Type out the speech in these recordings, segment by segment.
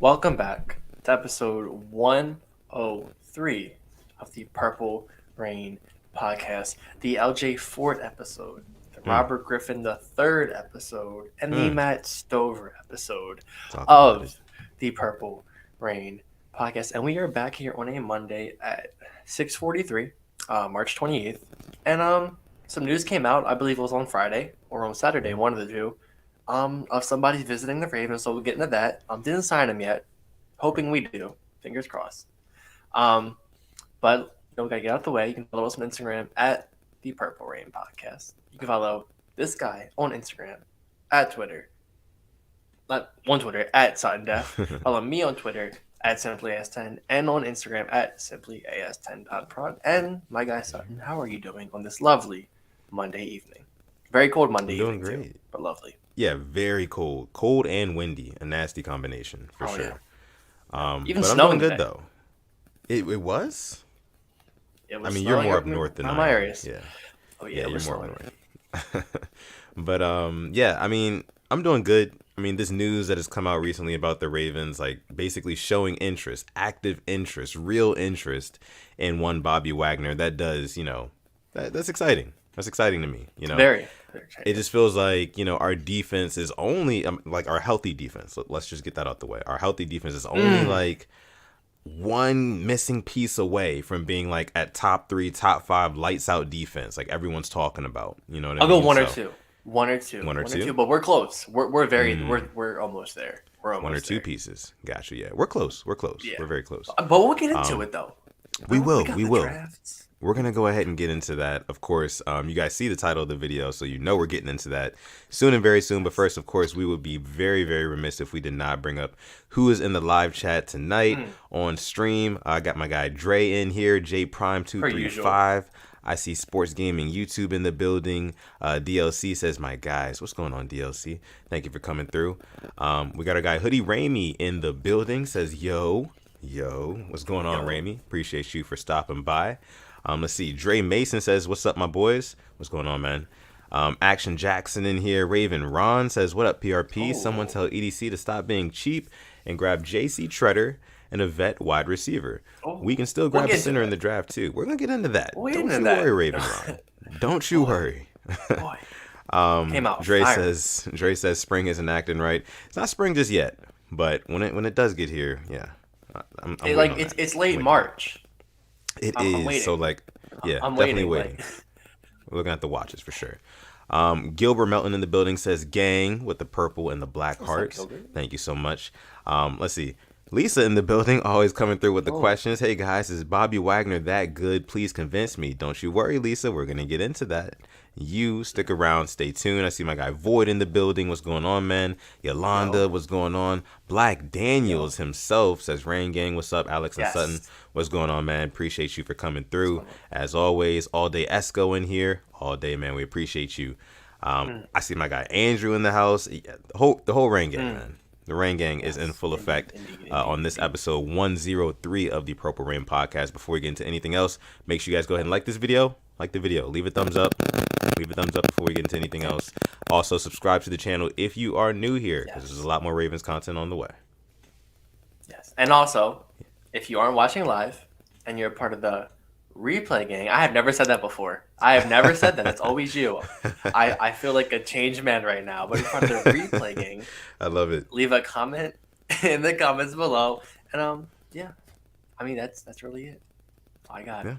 Welcome back to episode 103 of the Purple Rain podcast, the LJ Ford episode, the Robert Griffin III episode, and the Matt Stover episode of the Purple Rain podcast. And we are back here on a Monday at 6:43, March 28th. And some news came out, I believe it was on Friday or on Saturday, one of the two. Of somebody visiting the Ravens, so we'll get into that. Didn't sign him yet. Hoping we do. Fingers crossed. But we gotta get out the way. You can follow us on Instagram at the Purple Rain Podcast. You can follow this guy on Instagram, at Twitter. Not on Twitter, at Sutton Deaf. Follow me on Twitter at SimplyAS10 and on Instagram at SimplyAS10.prod. And my guy Sutton, how are you doing on this lovely Monday evening? Very cold Monday evening, great. Too, but lovely. Yeah, very cold. Cold and windy. A nasty combination, for sure. Yeah. Even but snowing I'm doing good, today. though. It was? It was I mean, you're more up north than I am. areas. Yeah. Oh, yeah, you're more up north. But, yeah, I mean, I'm doing good. I mean, this news that has come out recently about the Ravens, like, basically showing interest, active interest, real interest in one Bobby Wagner, that does, that's exciting. That's exciting to me, Very It just feels like, our defense is only, like, our healthy defense. Let's just get that out the way. Our healthy defense is only, like, one missing piece away from being, like, at top 3, top 5 lights out defense, like everyone's talking about. You know what I mean? I'll go one or two. One or two, but we're close. We're very we're almost there. We're almost one or two there. pieces. Gotcha. Yeah, we're close. Yeah. We're very close. But we'll get into it though. We will. Drafts. We're going to go ahead and get into that. Of course, you guys see the title of the video, so we're getting into that soon and very soon. But first, of course, we would be very, very remiss if we did not bring up who is in the live chat tonight on stream. I got my guy Dre in here, J Prime 235. I see Sports Gaming YouTube in the building. DLC says, my guys, what's going on, DLC? Thank you for coming through. We got our guy Hoodie Ramey in the building, says, yo, what's going on, Ramey? Appreciate you for stopping by. Let's see. Dre Mason says, what's up, my boys? What's going on, man? Action Jackson in here. Raven Ron says, what up, PRP? Someone tell EDC to stop being cheap and grab JC Treader and a vet wide receiver. We can still grab a center in the draft, too. We're going to get into that. Don't you worry, Raven Ron. Don't you worry. Boy. Came out Dre fire. says spring isn't acting right. It's not spring just yet, but when it does get here, yeah. I'm it's late March. It I'm is. waiting. So, like, yeah, I'm definitely waiting. waiting. We're looking at the watches for sure. Gilbert Melton in the building says, gang with the purple and the black hearts. Thank you so much. Let's see. Lisa in the building, always coming through with the questions. Hey, guys, is Bobby Wagner that good? Please convince me. Don't you worry, Lisa. We're going to get into that. You stick around. Stay tuned. I see my guy Void in the building. What's going on, man? Yolanda, what's going on? Black Daniels himself says, Rain Gang, what's up? Alex and Sutton, what's going on, man? Appreciate you for coming through. As always, all day Esco in here. All day, man. We appreciate you. I see my guy Andrew in the house. The whole Rain Gang, man. The Rain Gang is in full effect on this episode 103 of the Purple Rain podcast. Before we get into anything else, make sure you guys go ahead and like this video. Like the video. Leave a thumbs up. Leave a thumbs up before we get into anything else. Also, subscribe to the channel if you are new here, because there's a lot more Ravens content on the way. Yes. And also, if you aren't watching live and you're part of the replay gang, I have never said that before. I have never said that. It's always you. I feel like a changed man right now, but you're part of the replay gang. I love it. Leave a comment in the comments below. And yeah. I mean that's really it. I got it. Yeah.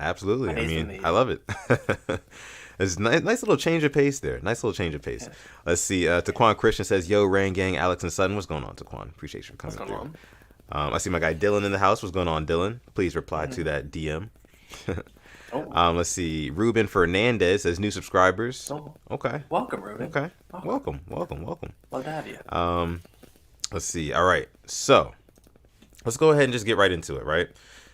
Absolutely. I mean, I love it. It's nice little change of pace there. Nice little change of pace. Yeah. Let's see. Taquan Christian says, yo, Rain Gang, Alex and Sutton. What's going on, Taquan? Appreciate you for coming through. I see my guy Dylan in the house. What's going on, Dylan? Please reply to that DM. Let's see. Ruben Fernandez says, new subscribers. Okay. Welcome, Ruben. Okay. Welcome. Love to have you. Let's see. All right. So let's go ahead and just get right into it, right?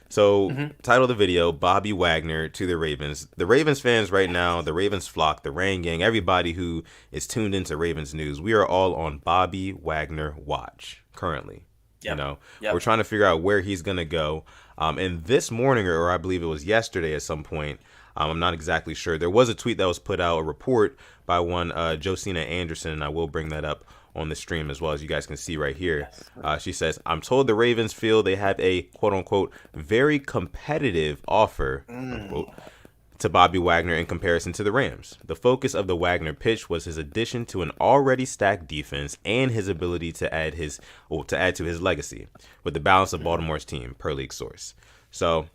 So, title of the video, Bobby Wagner to the Ravens. The Ravens fans right now, the Ravens flock, the Rain Gang, everybody who is tuned into Ravens news, we are all on Bobby Wagner watch currently. We're trying to figure out where he's going to go. And this morning, or I believe it was yesterday at some point, I'm not exactly sure. There was a tweet that was put out, a report by one Josina Anderson, and I will bring that up on the stream as well, as you guys can see right here. Yes. She says, I'm told the Ravens feel they have a quote-unquote very competitive offer, unquote, to Bobby Wagner in comparison to the Rams. The focus of the Wagner pitch was his addition to an already stacked defense and his ability to add to his legacy with the balance of Baltimore's team, per league source. So,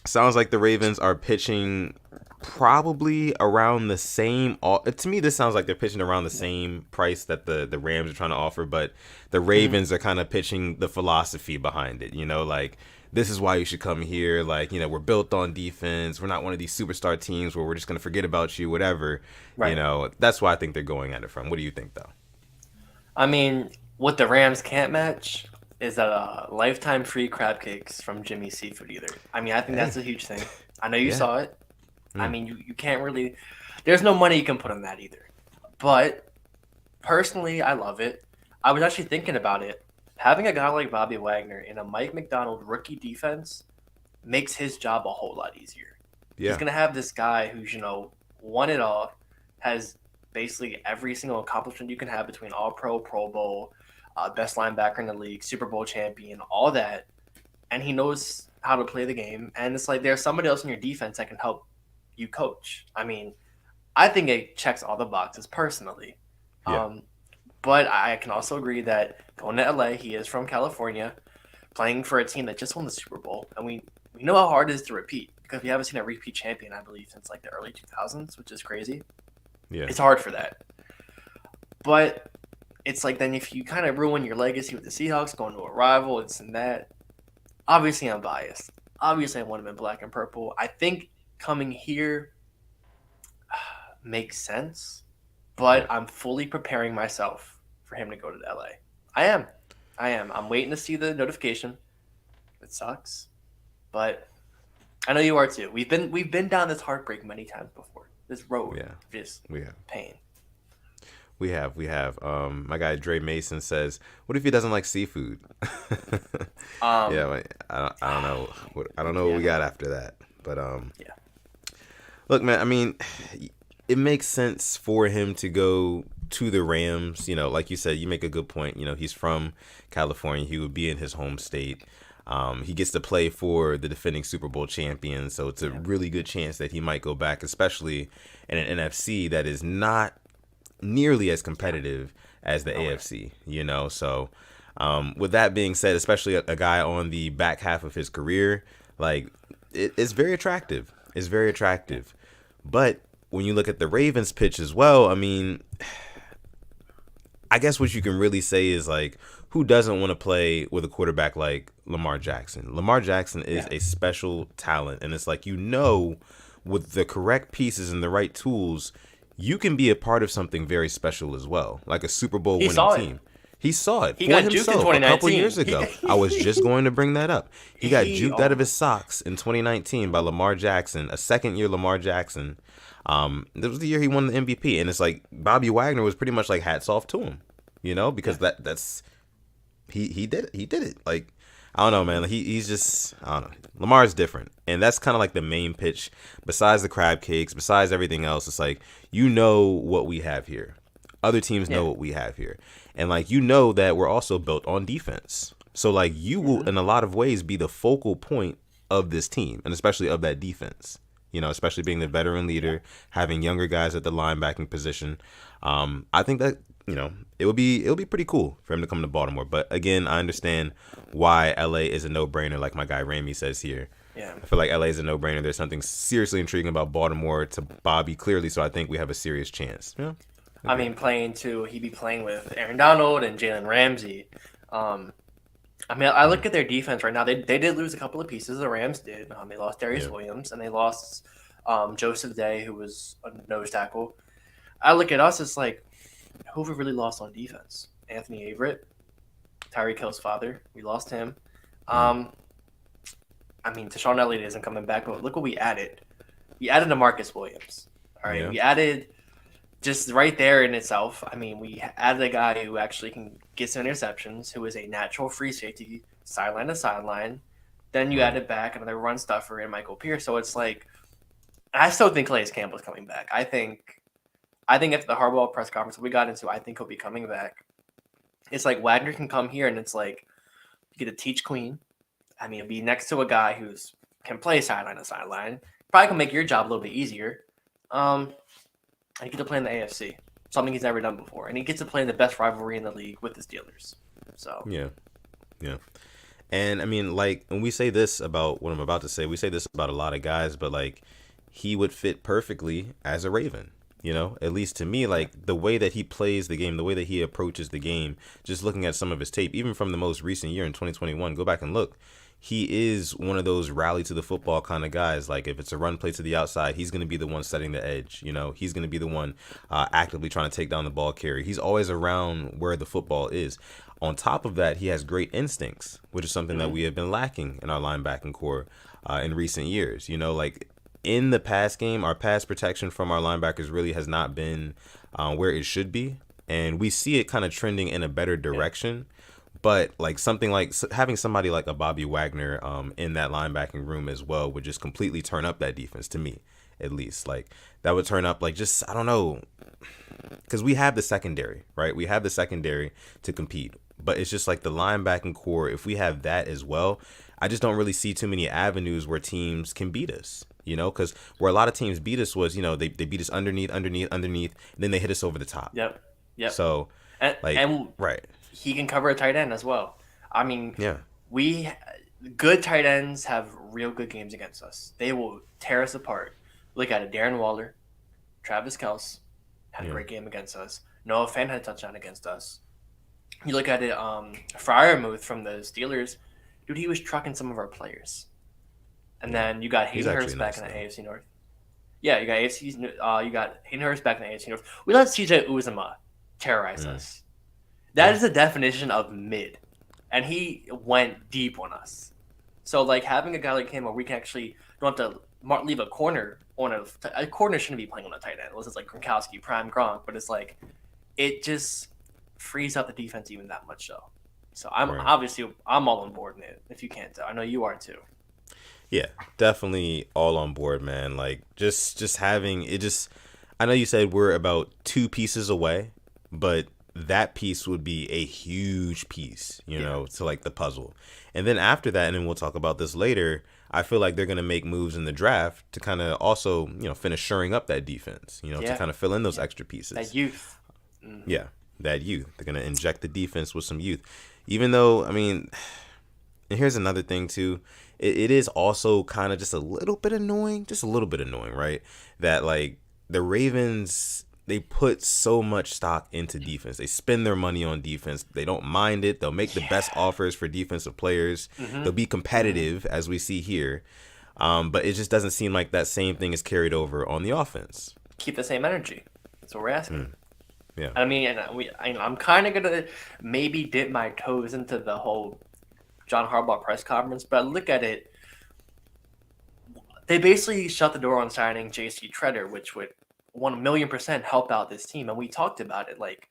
sounds like the Ravens are pitching probably around the same. To me, this sounds like they're pitching around the same price that the Rams are trying to offer, but the Ravens are kind of pitching the philosophy behind it. Like, this is why you should come here. Like, we're built on defense. We're not one of these superstar teams where we're just going to forget about you, whatever. Right. That's why I think they're going at it from. What do you think, though? I mean, what the Rams can't match is that lifetime free crab cakes from Jimmy's Seafood either. I mean, I think that's a huge thing. I know you saw it. I mean, you can't really – there's no money you can put on that either. But personally, I love it. I was actually thinking about it. Having a guy like Bobby Wagner in a Mike McDonald rookie defense makes his job a whole lot easier. Yeah. He's going to have this guy who's, won it all, has basically every single accomplishment you can have between All-Pro, Pro Bowl, best linebacker in the league, Super Bowl champion, all that. And he knows how to play the game. And it's like there's somebody else in your defense that can help you coach. I mean, I think it checks all the boxes personally. Yeah. But I can also agree that going to LA, he is from California, playing for a team that just won the Super Bowl. And we know how hard it is to repeat because we haven't seen a repeat champion, I believe, since like the early 2000s, which is crazy. Yeah. It's hard for that. But it's like then if you kind of ruin your legacy with the Seahawks, going to a rival, it's and that. Obviously, I'm biased. Obviously, I want him in black and purple. I think coming here makes sense. But I'm fully preparing myself for him to go to LA. I am. I'm waiting to see the notification. It sucks, but I know you are too. We've been down this heartbreak many times before. This road, pain. We have. My guy Dre Mason says, "What if he doesn't like seafood?" I don't know. I don't know what we got after that, but Look, man. I mean. It makes sense for him to go to the Rams. Like you said, you make a good point. He's from California. He would be in his home state. He gets to play for the defending Super Bowl champion. So it's a really good chance that he might go back, especially in an NFC that is not nearly as competitive as the AFC, So with that being said, especially a guy on the back half of his career, like it's very attractive. It's very attractive. But when you look at the Ravens pitch as well, I mean, I guess what you can really say is like, who doesn't want to play with a quarterback like Lamar Jackson? Lamar Jackson is a special talent. And it's like, with the correct pieces and the right tools, you can be a part of something very special as well. Like a Super Bowl winning team. He saw it for himself a couple years ago. I was just going to bring that up. He got juked out of his socks in 2019 by Lamar Jackson, a second-year Lamar Jackson. This was the year he won the MVP, and it's like Bobby Wagner was pretty much like hats off to him, because that's he did it. Like I don't know, man. He's just I don't know. Lamar's different, and that's kind of like the main pitch. Besides the crab cakes, besides everything else, it's like what we have here. Other teams know what we have here, and like that we're also built on defense. So like you will in a lot of ways be the focal point of this team, and especially of that defense. Especially being the veteran leader, having younger guys at the linebacking position. I think that, it'll be pretty cool for him to come to Baltimore. But again, I understand why LA is a no-brainer, like my guy Ramey says here. Yeah. I feel like LA is a no-brainer. There's something seriously intriguing about Baltimore to Bobby, clearly, so I think we have a serious chance. Yeah. Okay. I mean, he'd be playing with Aaron Donald and Jalen Ramsey. I look at their defense right now. They did lose a couple of pieces. The Rams did. They lost Darius Williams, and they lost Joseph Day, who was a nose tackle. I look at us, it's like, who have we really lost on defense? Anthony Averett, Tyreek Hill's father. We lost him. Deshaun Elliott isn't coming back, but look what we added. We added Marcus Williams. All right, we added just right there in itself. We added a guy who actually can get some interceptions, who is a natural free safety, sideline to sideline. Then you added back another run stuffer in Michael Pierce. So it's like, I still think Calais Campbell is coming back. I think after the Harbaugh press conference we got into, I think he'll be coming back. It's like Wagner can come here and it's like you get to teach clean. I mean, be next to a guy who's can play sideline to sideline. Probably can make your job a little bit easier. And you get to play in the AFC, something he's never done before, and he gets to play in the best rivalry in the league with the Steelers. So yeah. And I mean, like, when we say this about what I'm about to say, we say this about a lot of guys, but like, he would fit perfectly as a Raven. At least to me, like the way that he plays the game, the way that he approaches the game, just looking at some of his tape, even from the most recent year in 2021, go back and look. He is one of those rally to the football kind of guys. Like if it's a run play to the outside, he's going to be the one setting the edge. He's going to be the one actively trying to take down the ball carrier. He's always around where the football is. On top of that, he has great instincts, which is something that we have been lacking in our linebacking core in recent years. Like in the pass game, our pass protection from our linebackers really has not been where it should be. And we see it kind of trending in a better direction. But like something like having somebody like a Bobby Wagner in that linebacking room as well would just completely turn up that defense, to me, at least. Like that would turn up, like, just, I don't know, because we have the secondary, right? We have the secondary to compete. But it's just like the linebacking core, if we have that as well, I just don't really see too many avenues where teams can beat us, because where a lot of teams beat us was, they beat us underneath, and then they hit us over the top. Yep. So, and right. He can cover a tight end as well. I mean, yeah. Good tight ends have real good games against us. They will tear us apart. Look at it. Darren Waller, Travis Kelce had a great game against us. Noah Fant had a touchdown against us. You look at it, Freiermuth from the Steelers, dude, he was trucking some of our players. And then you got Hayden Hurst back in the AFC North. Yeah, you got Hayden Hurst back in the AFC North. We let CJ Uzomah terrorize us. That is the definition of mid. And he went deep on us. So, like, having a guy like him where we can actually don't have to leave a corner on a corner shouldn't be playing on a tight end. Unless it's like Gronkowski, prime Gronk. But it's like, it just frees up the defense even that much so I'm all on board in it, if you can't tell. I know you are too. Yeah, definitely all on board, man. Like just having it, just, I know you said we're about 2 pieces away, but that piece would be a huge piece, to like the puzzle. And then after that, and then we'll talk about this later, I feel like they're going to make moves in the draft to kind of also, finish shoring up that defense, to kind of fill in those extra pieces. That youth. Yeah. That youth. They're going to inject the defense with some youth. Even though, I mean, and here's another thing too. It is also kind of just a little bit annoying, right? That like the Ravens, they put so much stock into defense. They spend their money on defense. They don't mind it. They'll make the best offers for defensive players. They'll be competitive, as we see here. But it just doesn't seem like that same thing is carried over on the offense. Keep the same energy. That's what we're asking. Yeah. I mean, I'm kind of gonna maybe dip my toes into the whole John Harbaugh press conference, but I look at it, they basically shut the door on signing J.C. Tretter, which would 1,000,000% help out this team. And we talked about it. Like,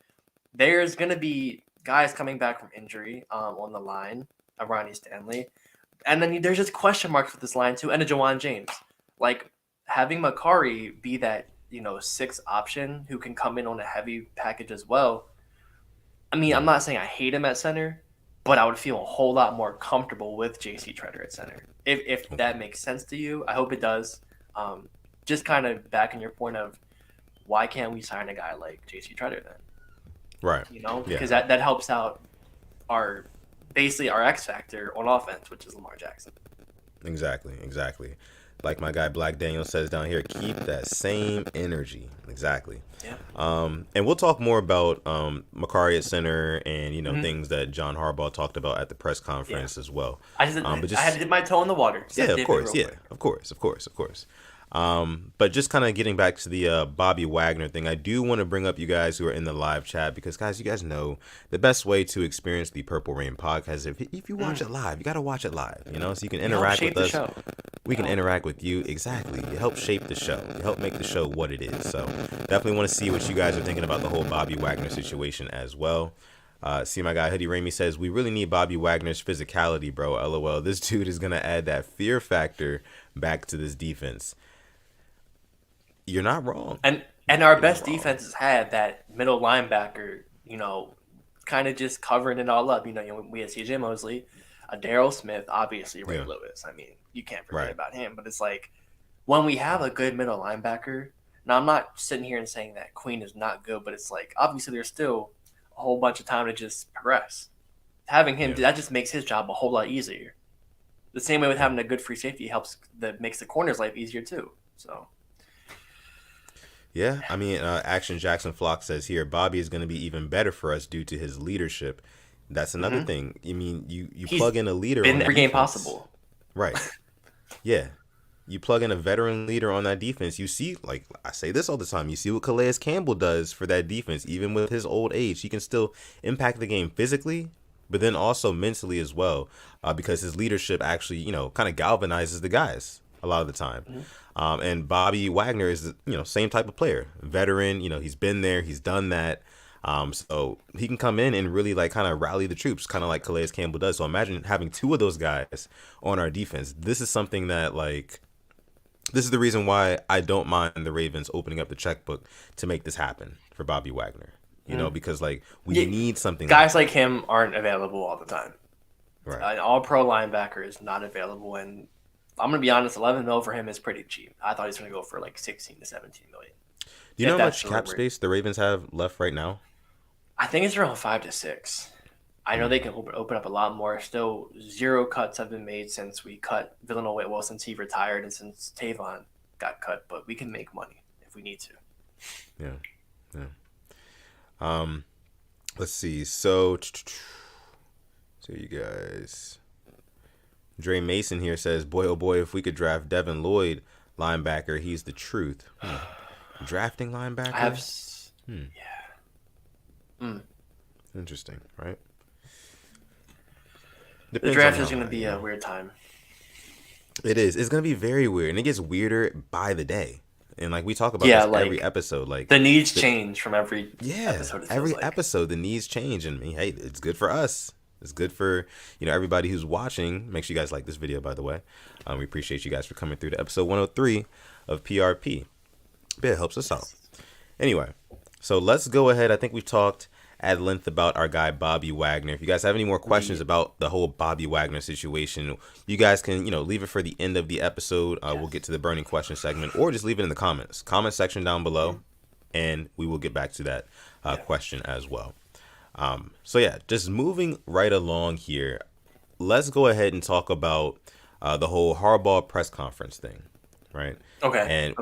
there's gonna be guys coming back from injury on the line, Ronnie Stanley, and then there's just question marks with this line too, and a Jawan James. Like, having Mekari be that 6th option who can come in on a heavy package as well. I mean, I'm not saying I hate him at center, but I would feel a whole lot more comfortable with J.C. Tretter at center. If that makes sense to you, I hope it does. Just kind of back in your point of why can't we sign a guy like J.C. Tretter then? Right. Because that helps out our X factor on offense, which is Lamar Jackson. Exactly. Like my guy Black Daniel says down here, keep that same energy. Exactly. Yeah. And we'll talk more about Mekari at center and things that John Harbaugh talked about at the press conference as well. I had to dip my toe in the water. Of course. But just kind of getting back to the Bobby Wagner thing, I do want to bring up you guys who are in the live chat because, guys, you guys know the best way to experience the Purple Rain podcast if you watch it live. You got to watch it live, so you can interact with us. Show. We can interact with you. Exactly. You help shape the show. You help make the show what it is. So definitely want to see what you guys are thinking about the whole Bobby Wagner situation as well. See, my guy Hoodie Ramey says, we really need Bobby Wagner's physicality, bro. LOL. This dude is going to add that fear factor back to this defense. You're not wrong. And our best defenses had that middle linebacker, kind of just covering it all up. We had CJ Mosley, Daryl Smith, obviously Ray Yeah. Lewis. I mean, you can't forget Right. about him. But it's like when we have a good middle linebacker. Now, I'm not sitting here and saying that Queen is not good, but it's like obviously there's still a whole bunch of time to just progress. Having him, Yeah. that just makes his job a whole lot easier. The same way with having a good free safety makes the corner's life easier too. So. Yeah, I mean, Action Jackson Flock says here, Bobby is going to be even better for us due to his leadership. That's another thing. I mean, you He's plug in a leader been on every that game defense. possible. Right. Yeah. You plug in a veteran leader on that defense, you see, like I say this all the time, you see what Calais Campbell does for that defense. Even with his old age, he can still impact the game physically, but then also mentally as well, because his leadership actually, kind of galvanizes the guys a lot of the time. And Bobby Wagner is, same type of player, veteran. He's been there, he's done that. So he can come in and really like kind of rally the troops, kind of like Calais Campbell does. So imagine having two of those guys on our defense. This is something that this is the reason why I don't mind the Ravens opening up the checkbook to make this happen for Bobby Wagner. Because we need something. Guys like him aren't available all the time. Right. An all-pro linebacker is not available, and I'm gonna be honest, 11 mil for him is pretty cheap. I thought he was gonna go for like 16 to 17 million. Do you know how much cap space the Ravens have left right now? I think it's around 5 to 6. I know they can open up a lot more. Still, 0 cuts have been made since we cut Villanova. Well, since he retired and since Tavon got cut, but we can make money if we need to. Yeah. Let's see. So you guys. Dre Mason here says, boy, oh boy, if we could draft Devin Lloyd, linebacker, he's the truth. Drafting linebacker? I have... Yeah. Interesting, right? The draft is going to be a weird time. It is. It's going to be very weird, and it gets weirder by the day. And we talk about this every episode. The needs change from every episode. Every episode, the needs change, and hey, it's good for us. It's good for everybody who's watching. Make sure you guys like this video, by the way. We appreciate you guys for coming through to episode 103 of PRP. It helps us out. Anyway, so let's go ahead. I think we've talked at length about our guy Bobby Wagner. If you guys have any more questions about the whole Bobby Wagner situation, you guys can leave it for the end of the episode. We'll get to the burning question segment, or just leave it in the comment section down below, and we will get back to that question as well. So yeah, just moving right along here, let's go ahead and talk about the whole Harbaugh press conference thing, right? Okay.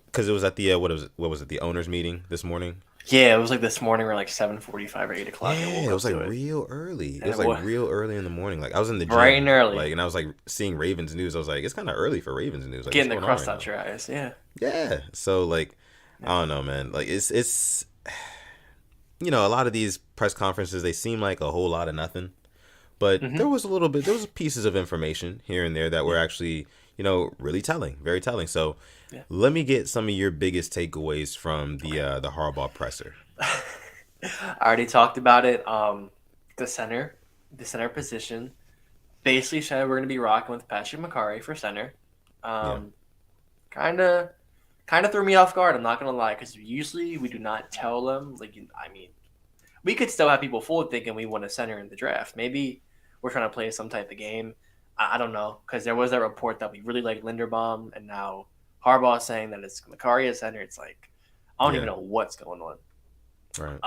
Because it was at the what was it, the owners meeting this morning? Yeah, it was like this morning, or like 7:45 or 8 o'clock. Yeah, it was real early. It was real early in the morning. I was in the gym, bright and early, and I was seeing Ravens news. I was like, it's kind of early for Ravens news. Getting the crust out your eyes. Yeah. So I don't know, man. It's a lot of these press conferences, they seem like a whole lot of nothing, but there was pieces of information here and there that were actually really telling, very telling. So let me get some of your biggest takeaways from the Harbaugh presser. I already talked about it. The center position basically said we're going to be rocking with Patrick Mekari for center. Kind of threw me off guard. I'm not going to lie, because usually we do not tell them. We could still have people fooled thinking we want a center in the draft. Maybe we're trying to play some type of game. I don't know, because there was that report that we really like Linderbaum, and now Harbaugh saying that it's Mekari at center. It's I don't even know what's going on. Right.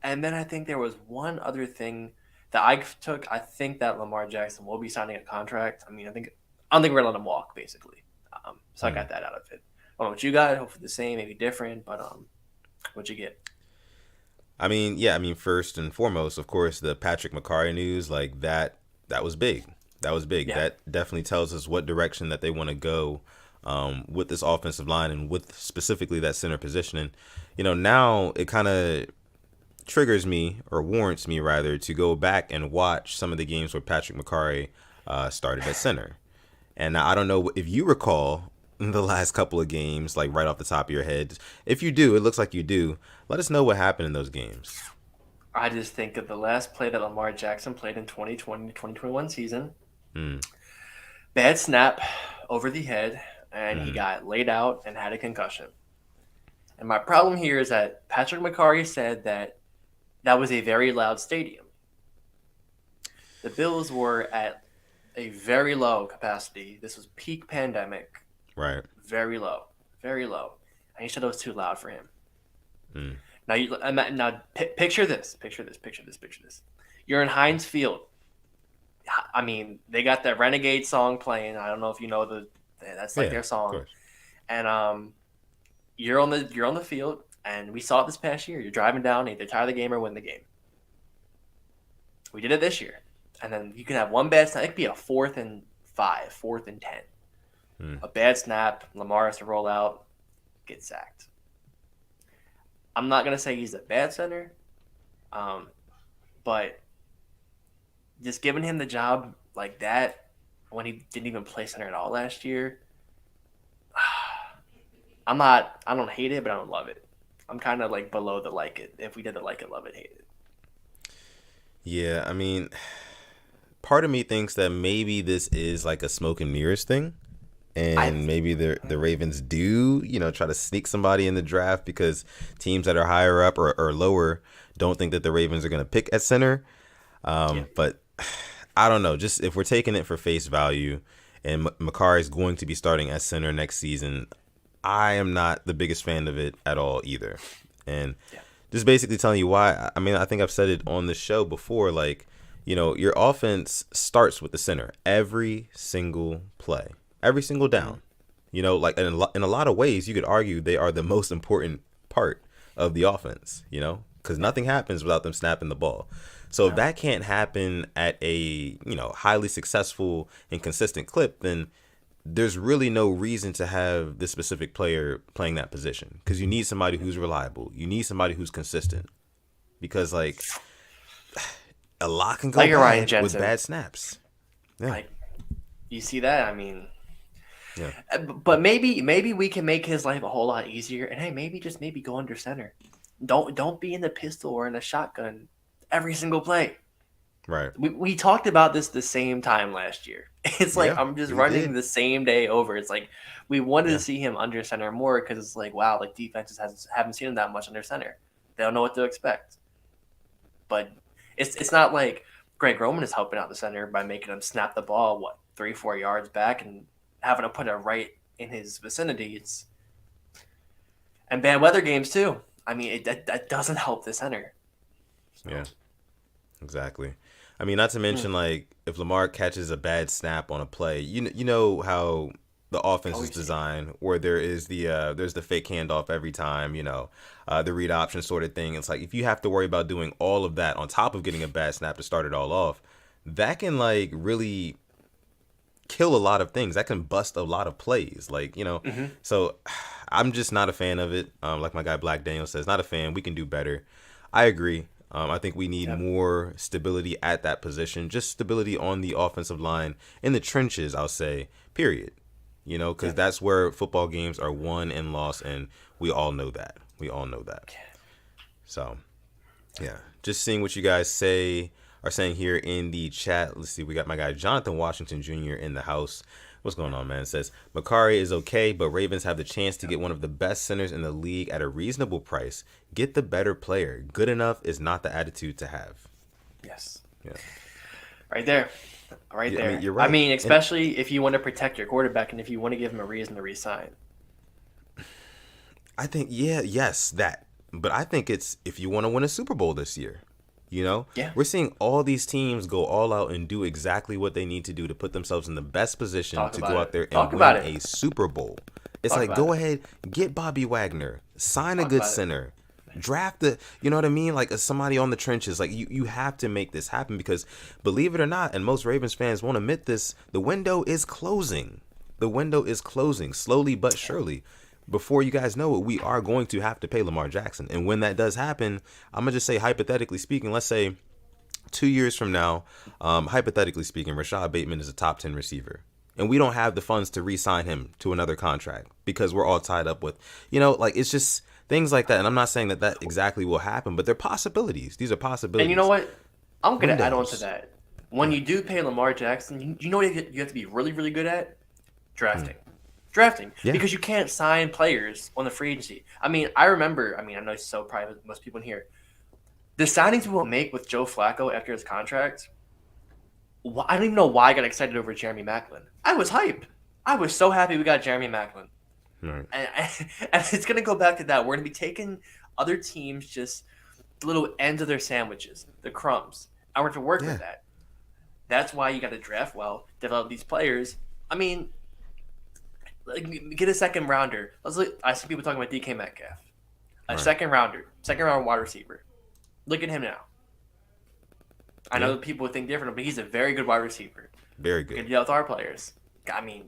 And then I think there was one other thing that I took. I think that Lamar Jackson will be signing a contract. I don't think we're gonna let him walk, basically. So I got that out of it. I don't know what you got. Hopefully the same, maybe different, but what'd you get? First and foremost, of course, the Patrick Mekari news, that was big. That was big. Yeah. That definitely tells us what direction that they want to go with this offensive line, and with specifically that center position. And now it kind of triggers me, or warrants me rather, to go back and watch some of the games where Patrick Mekari started at center. And now I don't know if you recall the last couple of games, right off the top of your head. If you do, it looks like you do. Let us know what happened in those games. I just think of the last play that Lamar Jackson played in 2020-2021 season. Bad snap over the head, and he got laid out and had a concussion. And my problem here is that Patrick Mekari said that That was a very loud stadium. The Bills were at a very low capacity. This was peak pandemic. Right. Very low. Very low. And he said it was too loud for him. Mm. Picture this. Picture this. Picture this. Picture this. You're in Heinz Field. I mean, they got that Renegade song playing. I don't know if you know that's like their song. And you're on the field, and we saw it this past year. You're driving down, either tie the game or win the game. We did it this year, and then you can have one bad snap. It could be a 4th and 5, 4th and 10. A bad snap, Lamar has to roll out, get sacked. I'm not gonna say he's a bad center, but just giving him the job like that when he didn't even play center at all last year, I don't hate it, but I don't love it. I'm kind of like below the like it. If we did the like it, love it, hate it. Yeah, I mean, part of me thinks that maybe this is like a smoke and mirrors thing. And maybe the Ravens do, try to sneak somebody in the draft because teams that are higher up or lower don't think that the Ravens are going to pick at center. But I don't know. Just if we're taking it for face value and Mekari is going to be starting at center next season, I am not the biggest fan of it at all either. And just basically telling you why. I mean, I think I've said it on the show before, like, your offense starts with the center every single play. Every single down, like in a lot of ways, you could argue they are the most important part of the offense, because nothing happens without them snapping the ball. So if that can't happen at a, highly successful and consistent clip, then there's really no reason to have this specific player playing that position, because you need somebody who's reliable. You need somebody who's consistent, because like a lot can go bad with bad snaps. Yeah. Like, you see that? I mean, yeah. But maybe we can make his life a whole lot easier. And hey, maybe go under center. Don't be in the pistol or in the shotgun every single play. Right. We talked about this the same time last year. It's like I'm just running the same day over. It's like we wanted to see him under center more because it's like, wow, like defenses haven't seen him that much under center. They don't know what to expect. But it's not like Greg Roman is helping out the center by making him snap the ball 3-4 yards back and having to put it right in his vicinity. And bad weather games too. I mean, that doesn't help the center. So. Yeah, exactly. I mean, not to mention like if Lamar catches a bad snap on a play, you know how the offense is designed, where there's the fake handoff every time, the read option sort of thing. It's like if you have to worry about doing all of that on top of getting a bad snap to start it all off, that can like really kill a lot of things. That can bust a lot of plays, So I'm just not a fan of it. Like my guy Black Daniel says, not a fan. We can do better. I agree. I think we need more stability at that position, just stability on the offensive line in the trenches, I'll say, period. Because that's where football games are won and lost, and we all know that. So yeah, just seeing what you guys are saying here in the chat. Let's see, we got my guy Jonathan Washington Jr. in the house. What's going on, man? It says Mekari is okay, but Ravens have the chance to get one of the best centers in the league at a reasonable price. Get the better player. Good enough is not the attitude to have. Yes. Yeah. Right there. Right there. I mean, you're right. I mean, especially if you want to protect your quarterback and if you want to give him a reason to resign. I think, yes, that. But I think it's if you want to win a Super Bowl this year. We're seeing all these teams go all out and do exactly what they need to do to put themselves in the best position to go out there and win a Super Bowl. It's like, go ahead, get Bobby Wagner, sign a good center, draft you know what I mean? Like somebody on the trenches. Like you have to make this happen because believe it or not, and most Ravens fans won't admit this, the window is closing. The window is closing slowly but surely. Before you guys know it, we are going to have to pay Lamar Jackson. And when that does happen, I'm going to just say, hypothetically speaking, let's say 2 years from now, hypothetically speaking, Rashod Bateman is a top 10 receiver. And we don't have the funds to re-sign him to another contract because we're all tied up with, it's just things like that. And I'm not saying that exactly will happen, but they're possibilities. These are possibilities. And you know what? I'm going to add on to that. When you do pay Lamar Jackson, you know what you have to be really, really good at? Drafting. Because you can't sign players on the free agency. I mean, I know it's so private, most people in here. The signings we will make with Joe Flacco after his contract, I don't even know why I got excited over Jeremy Maclin. I was hyped. I was so happy we got Jeremy Maclin. Right. And it's going to go back to that. We're going to be taking other teams just the little ends of their sandwiches, the crumbs. And we're going to work with that. That's why you got to draft well, develop these players. I mean, like, get a second rounder. I see people talking about DK Metcalf. Second round wide receiver. Look at him now. I know people would think different, but he's a very good wide receiver. Very good. Good with our players. I mean,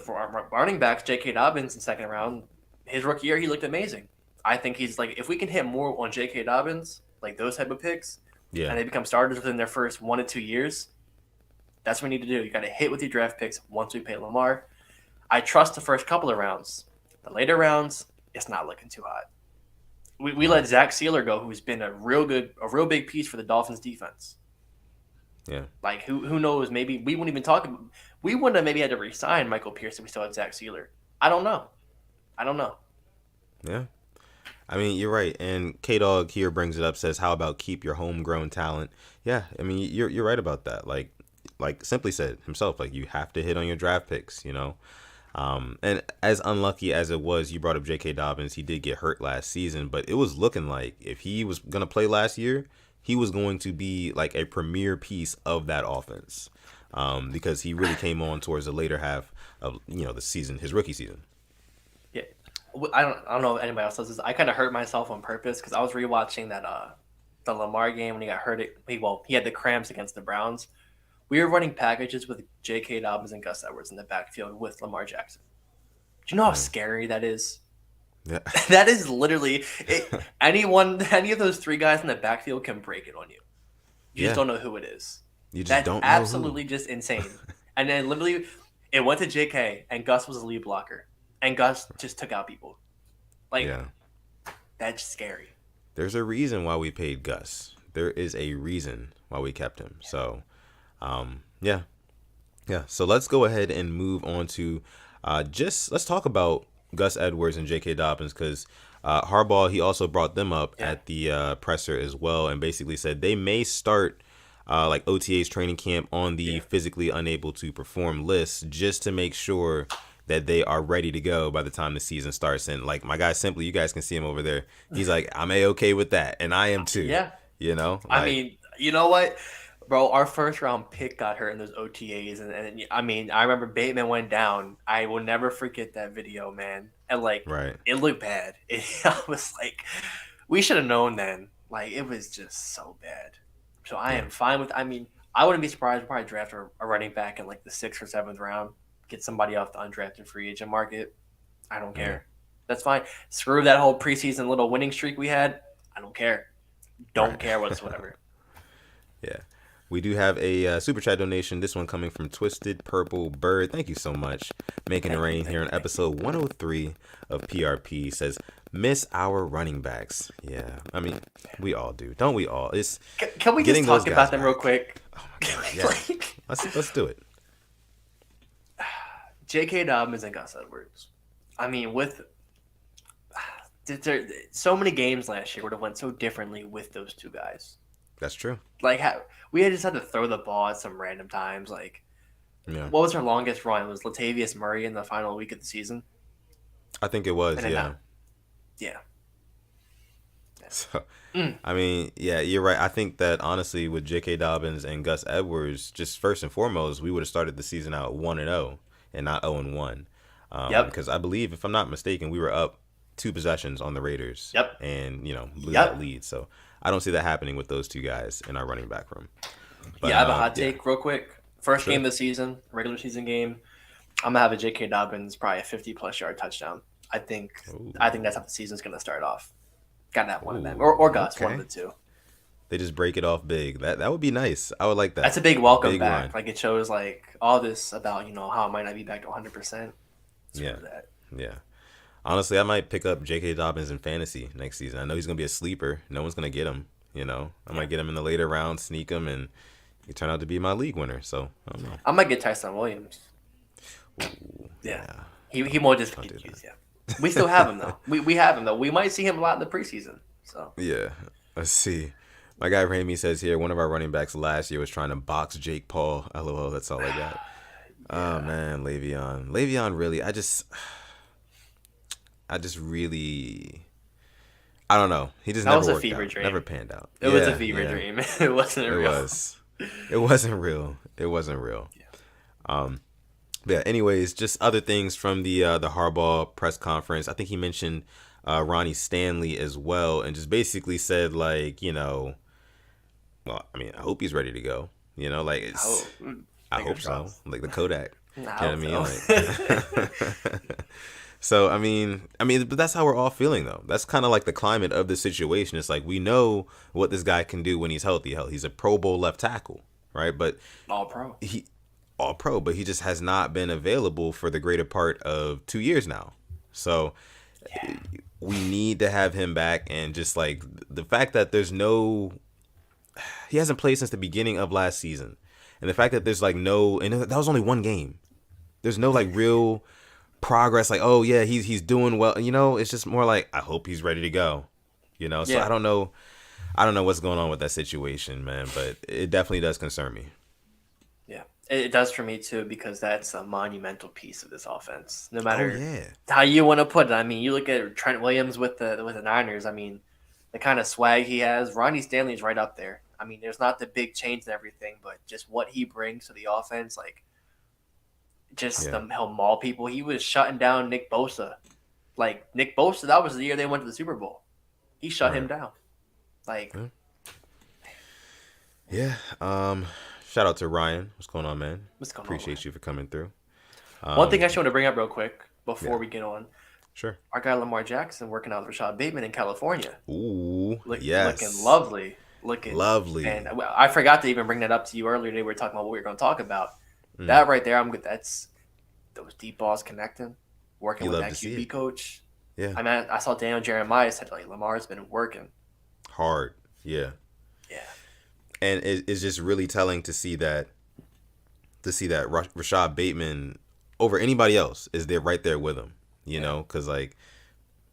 for our running backs, J.K. Dobbins in second round, his rookie year, he looked amazing. I think he's like, if we can hit more on J.K. Dobbins, like those type of picks, and they become starters within their first 1 to 2 years, that's what we need to do. You got to hit with your draft picks once we pay Lamar. I trust the first couple of rounds. The later rounds, it's not looking too hot. We let Zach Sealer go, who's been a real big piece for the Dolphins defense. Yeah. Like who knows? Maybe we wouldn't even talk. We wouldn't have maybe had to re-sign Michael Pierce if we still had Zach Sealer. I don't know. Yeah. I mean, you're right. And K-Dog here brings it up, says, how about keep your homegrown talent? Yeah. I mean, you're right about that. Like Simply said himself, like you have to hit on your draft picks, you know. And as unlucky as it was, you brought up J.K. Dobbins. He did get hurt last season, but it was looking like if he was going to play last year, he was going to be like a premier piece of that offense, because he really came on towards the later half of the season, his rookie season. Yeah, I don't know if anybody else does this. I kind of hurt myself on purpose because I was rewatching that the Lamar game when he got hurt. He had the cramps against the Browns. We were running packages with J.K. Dobbins and Gus Edwards in the backfield with Lamar Jackson. Do you know how scary that is? Yeah. That is literally any of those three guys in the backfield can break it on you. You just don't know who it is. You just That's don't know absolutely just insane. And then literally it went to JK and Gus was a lead blocker. And Gus just took out people. That's scary. There's a reason why we paid Gus. There is a reason why we kept him. So so let's go ahead and move on to let's talk about Gus Edwards and J.K. Dobbins, because Harbaugh, he also brought them up at the presser as well, and basically said they may start like OTA's training camp on the physically unable to perform list just to make sure that they are ready to go by the time the season starts. And like my guy Simply, you guys can see him over there. He's like, I'm A-okay with that, and I am too. Yeah. You know? I mean, you know what? Bro, our first round pick got hurt in those OTAs, and I mean, I remember Bateman went down. I will never forget that video, man. And it looked bad. I was like, we should have known then. Like, it was just so bad. So I am fine with. I mean, I wouldn't be surprised. We'll probably draft a running back in like the 6th or 7th round. Get somebody off the undrafted free agent market. I don't care. That's fine. Screw that whole preseason little winning streak we had. I don't care. Don't care whatsoever. Yeah. We do have a super chat donation. This one coming from Twisted Purple Bird. Thank you so much. Making it rain here on episode 103 of PRP. Says, miss our running backs. Yeah. I mean, we all do. Don't we all? Can we just talk about them real quick? Oh my God. Yeah. Let's do it. J.K. Dobbins and Gus Edwards. I mean, so many games last year would have went so differently with those two guys. That's true. Like, we just had to throw the ball at some random times. Like, what was our longest run? Was Latavius Murray in the final week of the season? I think it was, yeah. Yeah. So, I mean, yeah, you're right. I think that, honestly, with J.K. Dobbins and Gus Edwards, just first and foremost, we would have started the season out 1-0 and not 0-1. Because I believe, if I'm not mistaken, we were up 2 possessions on the Raiders. Yep. And, blew that lead. So I don't see that happening with those two guys in our running back room. But, I have a hot take real quick. First game of the season, regular season game. I'm going to have a J.K. Dobbins, probably a 50-plus yard touchdown. I think that's how the season's going to start off. Got to have one of them. Or Gus, one of the two. They just break it off big. That would be nice. I would like that. That's a big welcome back. Run. Like, it shows, like, all this about, how it might not be back to 100%. Yeah. Honestly, I might pick up J.K. Dobbins in fantasy next season. I know he's going to be a sleeper. No one's going to get him, I might get him in the later rounds, sneak him, and he turned out to be my league winner. So, I don't know. I might get Tyson Williams. Ooh, yeah. He won't just get used, We still have him, though. We have him, though. We might see him a lot in the preseason. So Yeah. Let's see. My guy Ramey says here, one of our running backs last year was trying to box Jake Paul. LOL, that's all I got. Oh yeah, man, Le'Veon. Le'Veon really, I just really, I don't know. He just that never was a worked fever out. Never dream. panned out. It was a Yeah, fever yeah. dream. It wasn't It real. was. It wasn't real. It wasn't real. Yeah. Um, but yeah, anyways, just other things from the Harbaugh press conference. I think he mentioned Ronnie Stanley as well, and just basically said like, well, I mean, I hope he's ready to go. Like Oh, I fingers hope so. crossed. Like the Kodak. I You hope know what so. I mean? Like, so but that's how we're all feeling though. That's kind of like the climate of the situation. It's like we know what this guy can do when he's healthy. Hell, he's a Pro Bowl left tackle, right? But All pro. he all pro, but he just has not been available for the greater part of 2 years now. So Yeah. we need to have him back, and just like the fact that he hasn't played since the beginning of last season, and the fact that there's like no, and that was only one game. There's no like real progress. Like, oh yeah, he's doing well. It's just more like I hope he's ready to go. So Yeah. I don't know what's going on with that situation, man, but it definitely does concern me. Yeah. It does for me too because that's a monumental piece of this offense. No Oh matter yeah, how you want to put it. I mean, you look at Trent Williams with the Niners. I mean, the kind of swag he has. Ronnie Stanley's right up there. I mean, there's not the big change and everything, but just what he brings to the offense, like just yeah, he'll maul people. He was shutting down Nick Bosa. Like Nick Bosa, that was the year they went to the Super Bowl. He shut him right. down. Like, Yeah. Yeah. Shout out to Ryan. What's going on, man? what's going on, Ryan? Appreciate you for coming through. One thing I Um, just want to bring up real quick before yeah, we get on. sure. Our guy Lamar Jackson working out with Rashad Bateman in California. Ooh, Looking yes. lovely. Looking, Lovely. and I forgot to even bring that up to you earlier today. We were talking about what we were going to talk about. Mm, That right there, I'm good. That's those deep balls connecting, working you with love that to see QB it. coach. Yeah. I mean, I saw Daniel Jeremiah said like Lamar's been working. Hard. Yeah. Yeah, And it's just really telling to see that Rashad Bateman over anybody else is there right there with him. yeah. Because like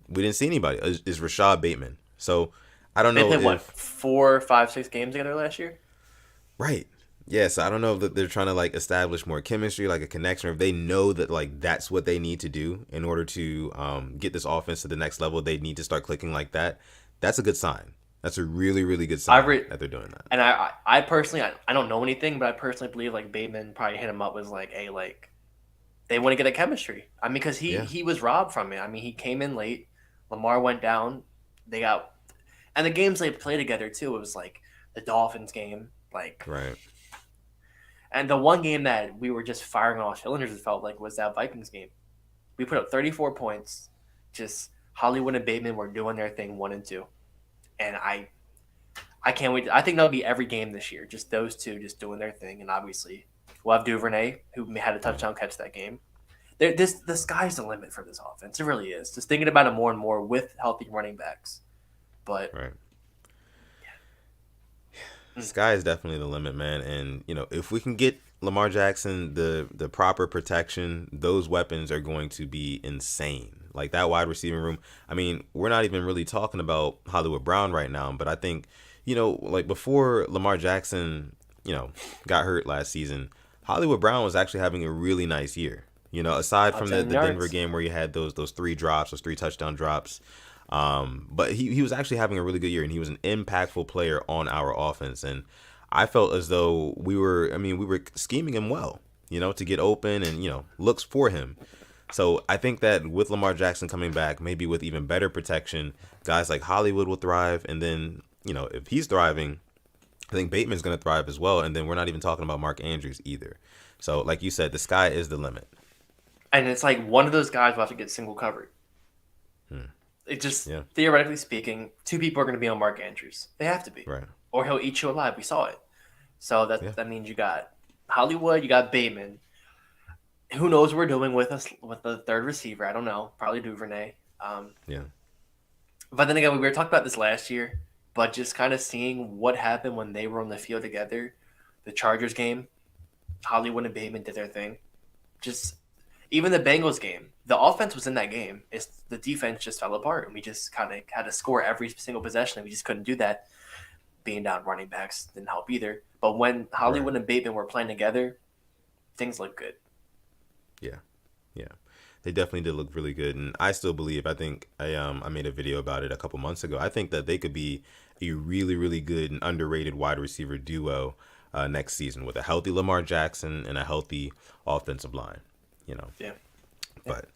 we didn't see anybody. Is Rashad Bateman. So I don't They know played what if 4, 5, 6 games together last year. right. Yeah, so I don't know if they're trying to like establish more chemistry, like a connection, or if they know that like that's what they need to do in order to get this offense to the next level. They need to start clicking like that. That's a good sign. That's a really, really good I sign re- that they're doing that. and I personally, I don't know anything, but I personally believe like Bateman probably hit him up was like, hey, like they want to get a chemistry. I mean, because he Yeah, he was robbed from it. I mean, he came in late. Lamar went down. They got and the games they played together too. It was like the Dolphins game, like, right. and the one game that we were just firing on all cylinders. It felt like was that Vikings game. We put up 34 points. Just Hollywood and Bateman were doing their thing 1 and 2, and I can't wait. I think that'll be every game this year. Just those two just doing their thing, and obviously we'll have Duvernay who had a Yeah, touchdown catch that game. The sky's the limit for this offense. It really is. Just thinking about it more and more with healthy running backs. But right. mm, Sky is definitely the limit, man. And if we can get Lamar Jackson the proper protection, those weapons are going to be insane. Like that wide receiving room. I mean, we're not even really talking about Hollywood Brown right now, but I think like before Lamar Jackson, got hurt last season, Hollywood Brown was actually having a really nice year. Aside about from the 10 Denver yards. game where he had those three drops, those three touchdown drops. But he was actually having a really good year, and he was an impactful player on our offense. And I felt as though we were scheming him well, to get open and, looks for him. So I think that with Lamar Jackson coming back, maybe with even better protection, guys like Hollywood will thrive. And then, if he's thriving, I think Bateman's going to thrive as well. And then we're not even talking about Mark Andrews either. So like you said, the sky is the limit. And it's like one of those guys will have to get single covered. Hmm. It just Yeah, theoretically speaking, two people are going to be on Mark Andrews. They have to be, right. or he'll eat you alive. We saw it. So Yeah, that means you got Hollywood, you got Bateman. Who knows what we're doing with us with the third receiver? I don't know. Probably Duvernay. yeah, But then again, we were talking about this last year. But just kind of seeing what happened when they were on the field together, the Chargers game, Hollywood and Bateman did their thing. Just Even the Bengals game, the offense was in that game. It's the defense just fell apart, and we just kind of had to score every single possession, and we just couldn't do that. Being down running backs didn't help either. But when Hollywood and Bateman were playing together, things looked good. Yeah. They definitely did look really good, and I still believe. I think I made a video about it a couple months ago. I think that they could be a really, really good and underrated wide receiver duo next season with a healthy Lamar Jackson and a healthy offensive line. Yeah. But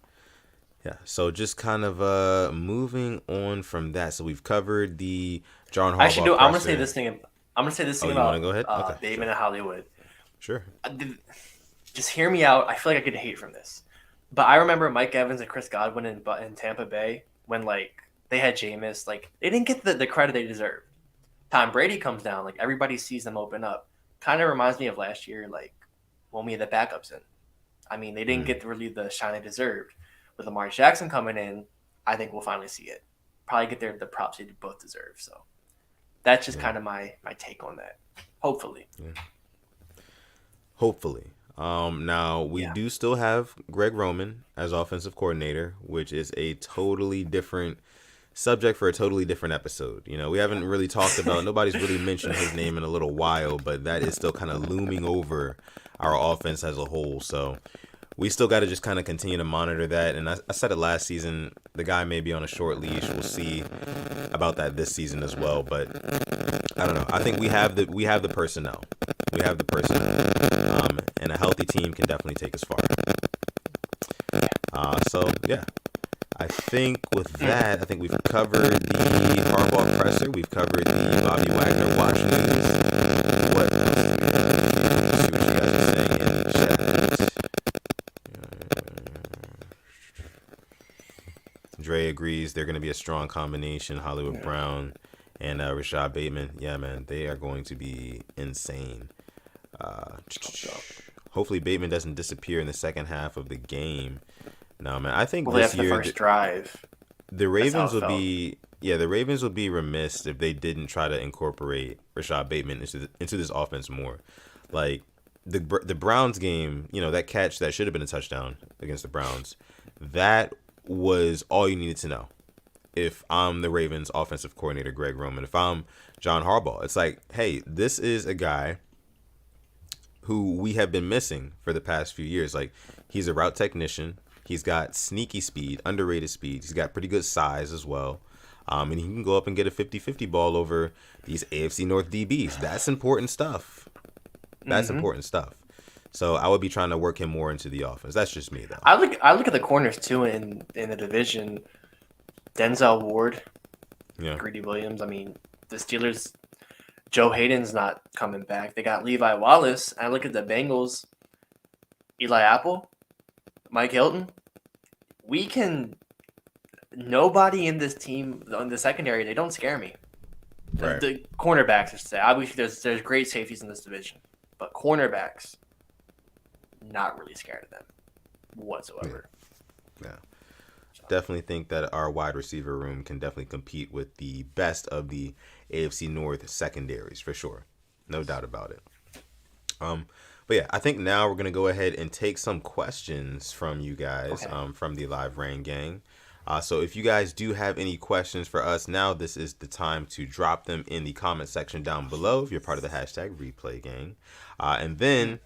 yeah, so just kind of moving on from that. So we've covered the John Harbaugh. Actually, no, I'm gonna say this thing. I'm gonna say this thing you about wanna go ahead? Okay, Bateman and Hollywood. Sure. Just hear me out. I feel like I could hate from this, but I remember Mike Evans and Chris Godwin in Tampa Bay when they had Jameis. They didn't get the credit they deserved. Tom Brady comes down. Everybody sees them open up. Kind of reminds me of last year, when we had the backups in. I mean, they didn't get really the shine they deserved. With Lamar Jackson coming in, I think we'll finally see it. Probably get the props they both deserve. So that's just kind of my take on that. Hopefully. Yeah. Hopefully. Now we do still have Greg Roman as offensive coordinator, which is a totally different subject for a totally different episode. We haven't really talked about, nobody's really mentioned his name in a little while, but that is still kind of looming over our offense as a whole. So we still got to just kind of continue to monitor that. And I said it last season, the guy may be on a short leash. We'll see about that this season as well. But I don't know. I think we have the personnel. We have the personnel. And a healthy team can definitely take us far. So, yeah. I think with that, I think we've covered the Harbaugh presser. We've covered the Bobby Wagner watch news. Let's see what you guys are saying in the chat. Dre agrees they're going to be a strong combination. Hollywood Brown and Rashod Bateman. Yeah, man, they are going to be insane. Hopefully Bateman doesn't disappear in the second half of the game. No, man, I think this year the first drive. The Ravens would be the Ravens would be remiss if they didn't try to incorporate Rashod Bateman into this offense more. The Browns game, that catch that should have been a touchdown against the Browns, that was all you needed to know. If I'm the Ravens offensive coordinator, Greg Roman, if I'm John Harbaugh, it's hey, this is a guy who we have been missing for the past few years. He's a route technician. He's got sneaky speed, underrated speed. He's got pretty good size as well. And he can go up and get a 50-50 ball over these AFC North DBs. That's important stuff. Important stuff. So I would be trying to work him more into the offense. That's just me, though. I look at the corners, too, in the division. Denzel Ward, Greedy Williams. I mean, the Steelers, Joe Hayden's not coming back. They got Levi Wallace. I look at the Bengals, Eli Apple, Mike Hilton. Nobody in this team, in the secondary, they don't scare me. Right. The cornerbacks, I should say. Obviously, there's great safeties in this division. But cornerbacks, not really scared of them whatsoever. Yeah. Definitely think that our wide receiver room can definitely compete with the best of the AFC North secondaries, for sure. No doubt about it. But yeah, I think now we're going to go ahead and take some questions from you guys, from the Live Rain gang. So if you guys do have any questions for us now, this is the time to drop them in the comment section down below if you're part of the hashtag replay gang. And then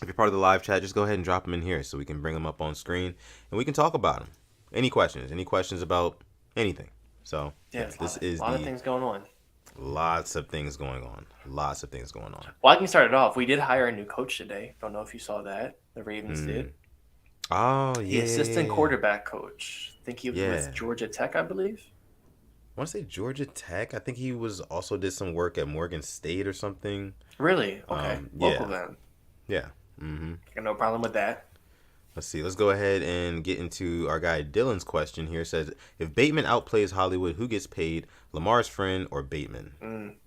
if you're part of the live chat, just go ahead and drop them in here so we can bring them up on screen and we can talk about them. Any questions about anything. So this is a lot of things going on. Lots of things going on. Well, I can start it off. We did hire a new coach today. Don't know if you saw that. The Ravens did. Oh, yeah. The assistant quarterback coach. I think he was with Georgia Tech, I believe. I want to say Georgia Tech. I think he also did some work at Morgan State or something. Really? Okay. Local then. Yeah. Mm-hmm. No problem with that. Let's see. Let's go ahead and get into our guy Dylan's question here. It says, if Bateman outplays Hollywood, who gets paid, Lamar's friend or Bateman?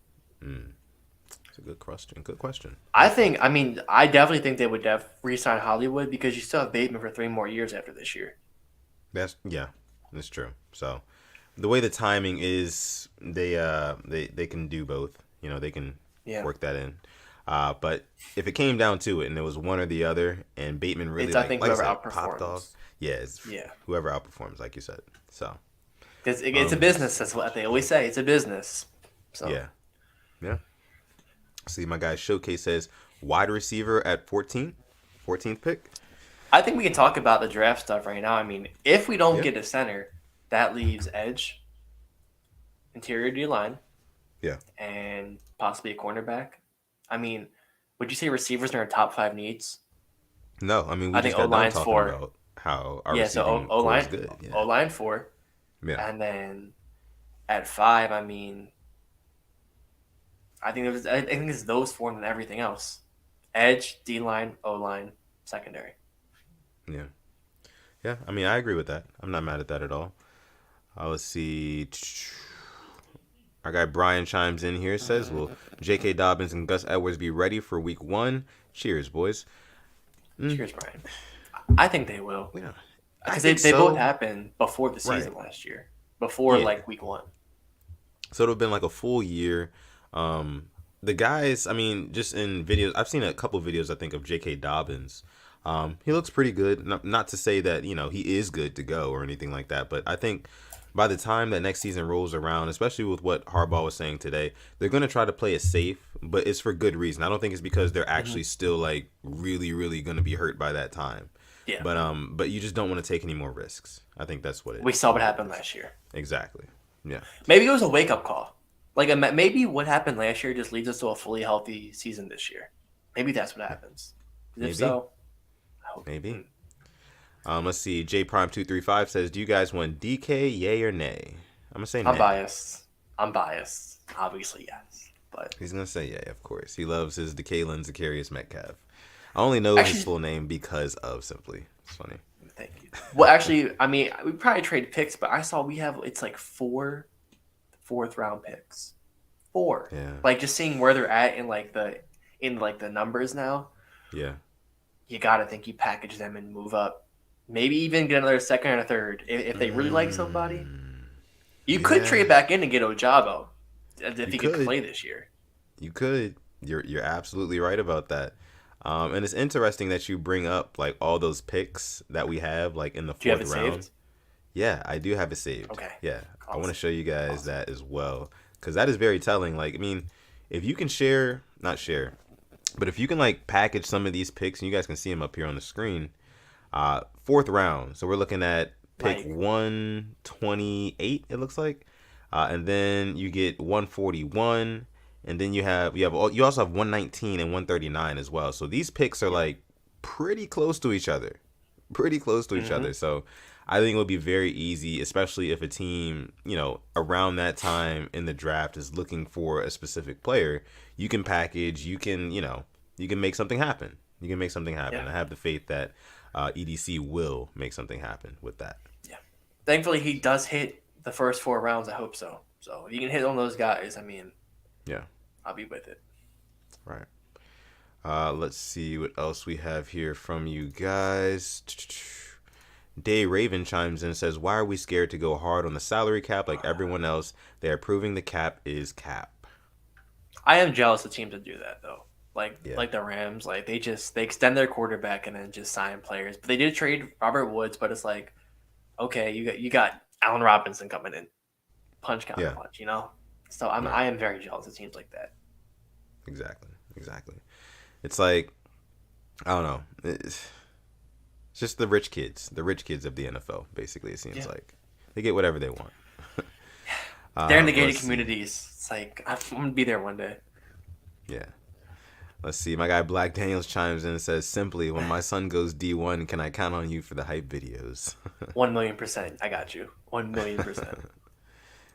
It's a good question. I definitely think they would re-sign Hollywood because you still have Bateman for 3 more years after this year. That's true. So the way the timing is, they can do both. They can work that in. But if it came down to it and there was one or the other, and Bateman really It's I think like I whoever said, popped off. outperforms. Yeah, it's Yeah, whoever outperforms, like you said. So because it's a business. That's what they always say. It's a business. So yeah, yeah. See, my guy Showcase says wide receiver at 14th pick. I think we can talk about the draft stuff right now. I mean, if we don't Yeah, get a center, that leaves edge, interior D line, yeah. and possibly a cornerback. I mean, would you say receivers are our top 5 needs? No, I mean we I just think O got done line's talking 4. about how our Yeah, so receiving O core is line, good. O Yeah, line 4, yeah, and then at 5, I mean, I think it's those 4 and then everything else: edge, D line, O line, secondary. yeah, yeah. I mean I agree with that. I'm not mad at that at all. Let's see. Our guy Brian chimes in here. Says, "Will J.K. Dobbins and Gus Edwards be ready for Week 1? Cheers, boys." Cheers, Brian. I think they will. Yeah, I Because think they both so. happened before the Right. season last year, before Yeah. like week 1. So it'll have been like a full year. The guys, I mean, just in videos, I've seen a couple videos, I think, of J.K. Dobbins. He looks pretty good. Not to say that, he is good to go or anything like that, but I think by the time that next season rolls around, especially with what Harbaugh was saying today, they're going to try to play it safe, but it's for good reason. I don't think it's because they're actually still like really, really going to be hurt by that time. Yeah, But you just don't want to take any more risks. I think that's what it we is. saw what happened last year. Exactly. Yeah. Maybe it was a wake up call. Like maybe what happened last year just leads us to a fully healthy season this year. Maybe that's what happens. 'Cause Maybe. if so, I hope. Maybe. Let's see. J Prime 235 says, "Do you guys want DK, yay or nay?" I'm gonna say nay. I'm biased. Obviously, yes, but He's gonna say yay, of course. He loves his Decalen Zacharias Metcalf. I only know his full name because of Simply. It's funny. thank you. Well, actually, I mean, we probably trade picks, but I saw we have it's like 4 fourth round picks. 4. Yeah. Like just seeing where they're at in the numbers now. Yeah. You gotta think you package them and move up. Maybe even get another second or a third if they really like somebody. You could trade back in and get Ojabo if he could play this year. You could. You're absolutely right about that. And it's interesting that you bring up like all those picks that we have like in the 4th Do you have it round. saved? Yeah, I do have it saved. Okay. Yeah, Awesome. I want to show you guys that as well because that is very telling. Like, I mean, if you can not share, but if you can like package some of these picks, and you guys can see them up here on the screen. 4th round, so we're looking at pick 128. It looks like, and then you get 141, and then you also have 119 and 139 as well. So these picks are like pretty close to each other, So I think it would be very easy, especially if a team, around that time in the draft is looking for a specific player. You can package, you can make something happen. Yeah. I have the faith that EDC will make something happen with that. Yeah. Thankfully, he does hit the first 4 rounds. I hope so. So if you can hit on those guys, I mean, yeah, I'll be with it. Right. Let's see what else we have here from you guys. Day Raven chimes in and says, "Why are we scared to go hard on the salary cap like everyone else? They are proving the cap is cap." I am jealous of teams that do that though. Like the Rams, like they extend their quarterback and then just sign players. But they did trade Robert Woods, but it's like, okay, you got Allen Robinson coming in, punch counter punch, So I am very jealous of teams like that. Exactly. It's like, I don't know. It's just the rich kids of the NFL. Basically, it seems like they get whatever they want. They're in the gated communities. It's like I'm gonna be there one day. Yeah. Let's see. My guy Black Daniels chimes in and says, "Simply, when my son goes D1, can I count on you for the hype videos?" 1,000,000%. I got you. 1,000,000%.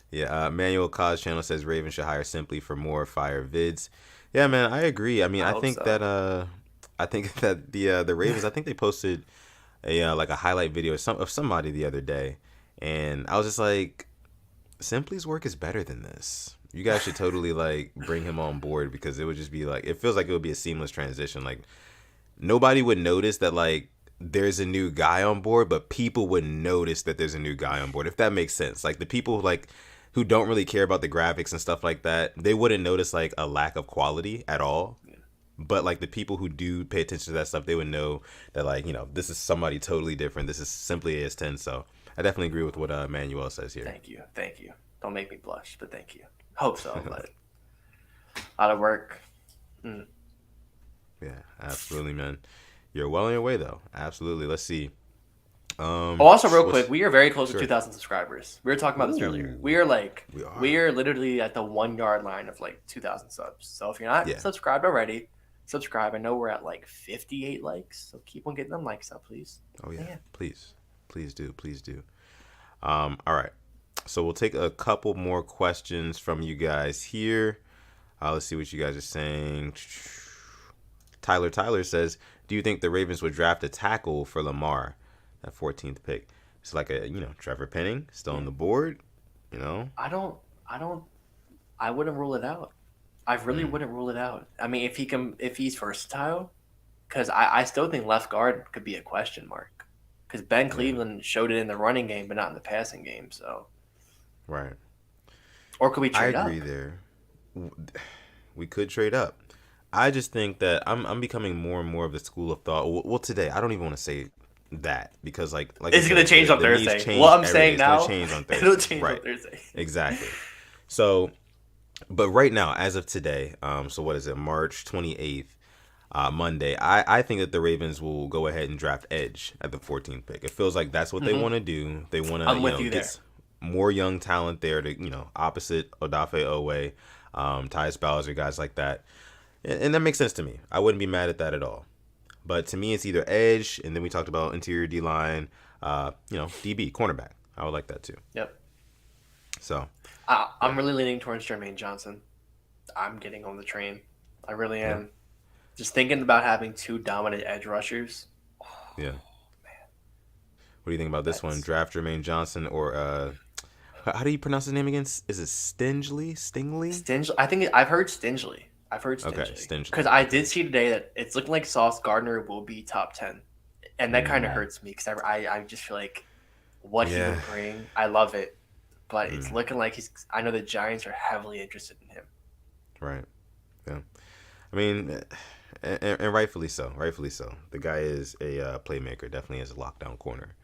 Yeah. Manuel Cause channel says Raven should hire Simply for more fire vids. Yeah, man, I agree. I mean, I think that the Ravens, I think they posted a highlight video of somebody the other day, and I was just like, Simply's work is better than this. You guys should totally like bring him on board because it would just be like, it feels like it would be a seamless transition. Like nobody would notice that like there's a new guy on board, but people would notice that there's a new guy on board, if that makes sense. Like the people like who don't really care about the graphics and stuff like that, they wouldn't notice like a lack of quality at all. But like the people who do pay attention to that stuff, they would know that like, this is somebody totally different. This is simply AS10. So I definitely agree with what Manuel says here. Thank you. Don't make me blush, but thank you. Hope so, but a lot of work. Yeah, absolutely, man. You're well on your way though. Absolutely. Let's see. Also, real quick, we are very close to Sure. 2,000 subscribers. We were talking about this earlier. Ooh. We are literally at the 1 yard line of like 2,000 subs. So if you're not subscribed already, subscribe. I know we're at like 58 likes, so keep on getting them likes up, please. Oh yeah, please do. All right, so we'll take a couple more questions from you guys here. Let's see what you guys are saying. Tyler says, do you think the Ravens would draft a tackle for Lamar, that 14th pick? It's like a Trevor Penning still on the board. I wouldn't rule it out. I really wouldn't rule it out. I mean, if he's versatile, because I still think left guard could be a question mark. Because Ben Cleveland showed it in the running game, but not in the passing game. So, right. Or could we trade up? I agree there. We could trade up. I just think that I'm becoming more and more of the school of thought. Well, today I don't even want to say that because like it's going to change on Thursday. What I'm saying now, it'll change on Thursday. Exactly. So, but right now, as of today, so what is it, March 28th, Monday, I think that the Ravens will go ahead and draft edge at the 14th pick. It feels like that's what they want to do. They want to get more young talent there to, opposite Odafe Owe, Tyus Bowser, guys like that. And that makes sense to me. I wouldn't be mad at that at all. But to me, it's either edge, and then we talked about interior D-line, DB, cornerback. I would like that too. Yep. So I'm really leaning towards Jermaine Johnson. I'm getting on the train. I really am. Just thinking about having 2 dominant edge rushers. Yeah. Man. What do you think about this one? Draft Jermaine Johnson or how do you pronounce his name again? Is it Stingley? Stingley. I think I've heard Stingley. Okay, Stingley. Because I did see today that it's looking like Sauce Gardner will be top 10. And that kind of hurts me because I just feel like what he would bring. I love it. But it's looking like I know the Giants are heavily interested in him. Right. Yeah. I mean, and rightfully so. The guy is a playmaker. Definitely is a lockdown corner.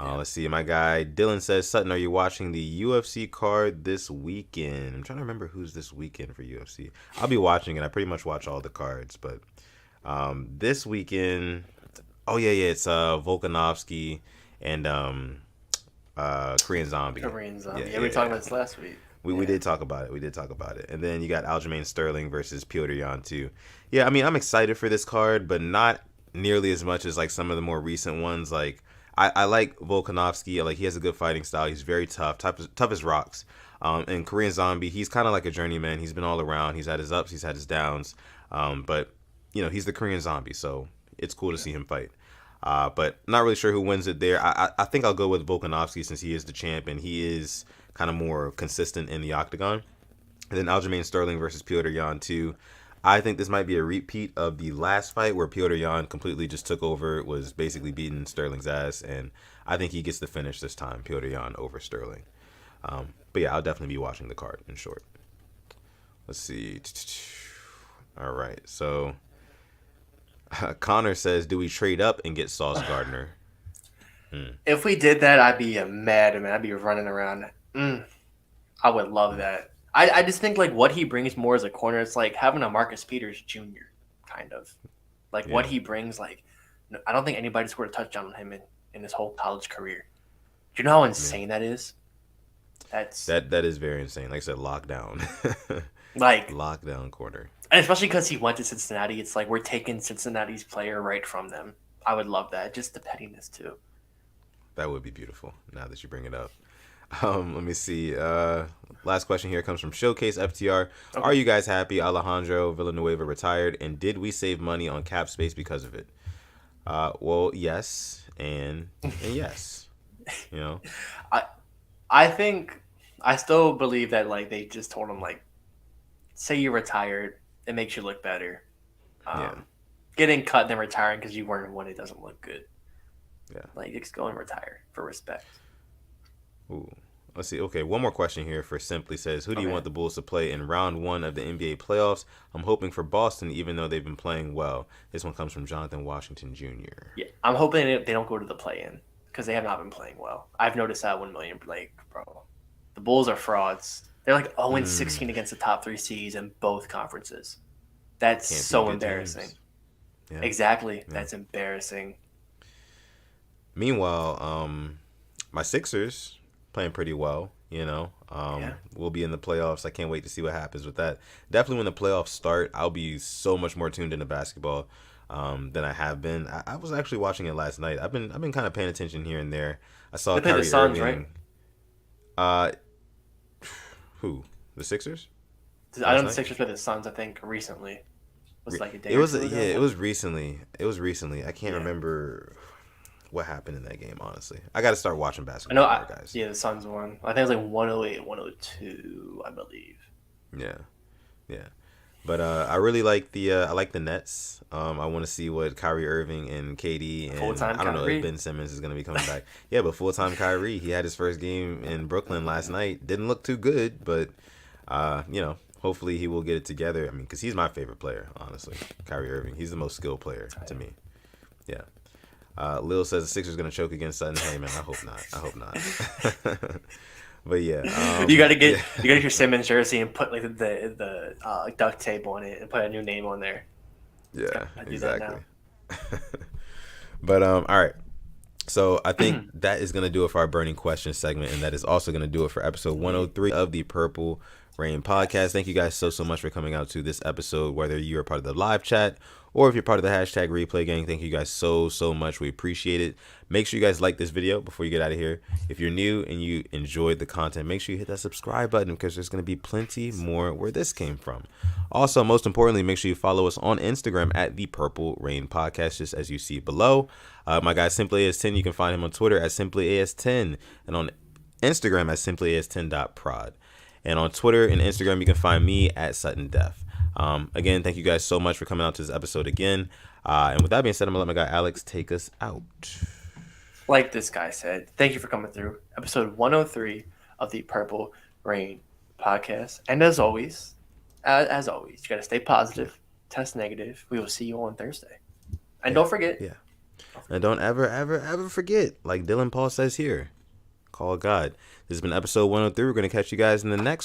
Let's see. My guy Dylan says, Sutton, are you watching the UFC card this weekend? I'm trying to remember who's this weekend for UFC. I'll be watching it. I pretty much watch all the cards, but this weekend, it's Volkanovski and Korean Zombie. Yeah, we were talking about this last week. We did talk about it. And then you got Aljamain Sterling versus Petr Yan too. Yeah, I mean, I'm excited for this card, but not nearly as much as like some of the more recent ones. Like I like Volkanovski. Like he has a good fighting style. He's very tough as rocks. And Korean Zombie, he's kind of like a journeyman. He's been all around. He's had his ups. He's had his downs. But he's the Korean Zombie, so it's cool to see him fight. But not really sure who wins it there. I think I'll go with Volkanovski since he is the champ and he is kind of more consistent in the octagon. And then Aljamain Sterling versus Petr Yan too. I think this might be a repeat of the last fight where Petr Yan completely just took over, was basically beating Sterling's ass, and I think he gets the finish this time, Petr Yan over Sterling. But yeah, I'll definitely be watching the card in short. Let's see. All right, so Connor says, do we trade up and get Sauce Gardner? If we did that, I'd be a madman. I'd be running around. I would love that. I just think like what he brings more as a corner, it's like having a Marcus Peters Jr. kind of. Like what he brings, like I don't think anybody scored a touchdown on him in his whole college career. Do you know how insane that is? That is very insane. Like I said, lockdown. Like lockdown corner. And especially because he went to Cincinnati, it's like we're taking Cincinnati's player right from them. I would love that. Just the pettiness too. That would be beautiful now that you bring it up. Let me see. Last question here comes from Showcase FTR. Okay. Are you guys happy Alejandro Villanueva retired, and did we save money on cap space because of it? Well, yes, and yes. I think I still believe that like they just told him like, say you're retired, it makes you look better. Getting cut and then retiring because you weren't one, it doesn't look good. Yeah, like just go and retire for respect. Ooh, let's see. Okay, one more question here for Simply says, who do you Okay. want the Bulls to play in round 1 of the NBA playoffs? I'm hoping for Boston, even though they've been playing well. This one comes from Jonathan Washington Jr. Yeah, I'm hoping they don't go to the play-in because they have not been playing well. I've noticed that 1 million. Like, bro, the Bulls are frauds. They're like 0-16 against the top 3 seeds in both conferences. That's Can't beat so good embarrassing. teams. Yeah. Exactly. Yeah. That's embarrassing. Meanwhile, my Sixers playing pretty well. You know, we'll be in the playoffs. I can't wait to see what happens with that. Definitely when the playoffs start, I'll be so much more tuned into basketball than I have been. I was actually watching it last night. I've been kind of paying attention here and there. I saw They play Kyrie the Suns, Irving. right? Who? The Sixers? I know the night? Sixers played the Suns, I think, recently. It was like a day It was or two ago. it was recently. It was recently. I can't Yeah. remember what happened in that game, honestly. I got to start watching I basketball know, more, guys. yeah, the Suns won. I think it was like 108, 102, I believe. Yeah. But I really like the Nets. I want to see what Kyrie Irving and KD and Full-time I don't know Kyrie. if Ben Simmons is going to be coming back. Yeah, but full-time Kyrie, he had his first game in Brooklyn last night. Didn't look too good, but hopefully he will get it together. I mean, because he's my favorite player, honestly. Kyrie Irving, he's the most skilled player to me. Yeah. Lil says the Sixers going to choke against Sutton. Hey man, I hope not. But yeah, You gotta get your Simmons jersey and put like the duct tape on it and put a new name on there. Yeah, I do that exactly. But all right. So I think that is gonna do it for our burning questions segment, and that is also gonna do it for episode 103 of the Purple Rain podcast. Thank you guys so much for coming out to this episode, whether you are part of the live chat or if you're part of the hashtag replay gang. Thank you guys so much. We appreciate it. Make sure you guys like this video before you get out of here. If you're new and you enjoyed the content, make sure you hit that subscribe button because there's going to be plenty more where this came from. Also, most importantly, make sure you follow us on Instagram at the Purple Rain podcast, just as you see below. My guy SimplyAS10, you can find him on Twitter at SimplyAS10 and on Instagram at SimplyAS10.prod. And on Twitter and Instagram, you can find me at Sutton Def. Again, thank you guys so much for coming out to this episode again. And with that being said, I'm going to let my guy Alex take us out. Like this guy said, thank you for coming through. Episode 103 of the Purple Rain podcast. And as always, you got to stay positive, test negative. We will see you on Thursday. And don't forget. Yeah. And don't ever forget, like Dylan Paul says here, call God. This has been episode 103. We're going to catch you guys in the next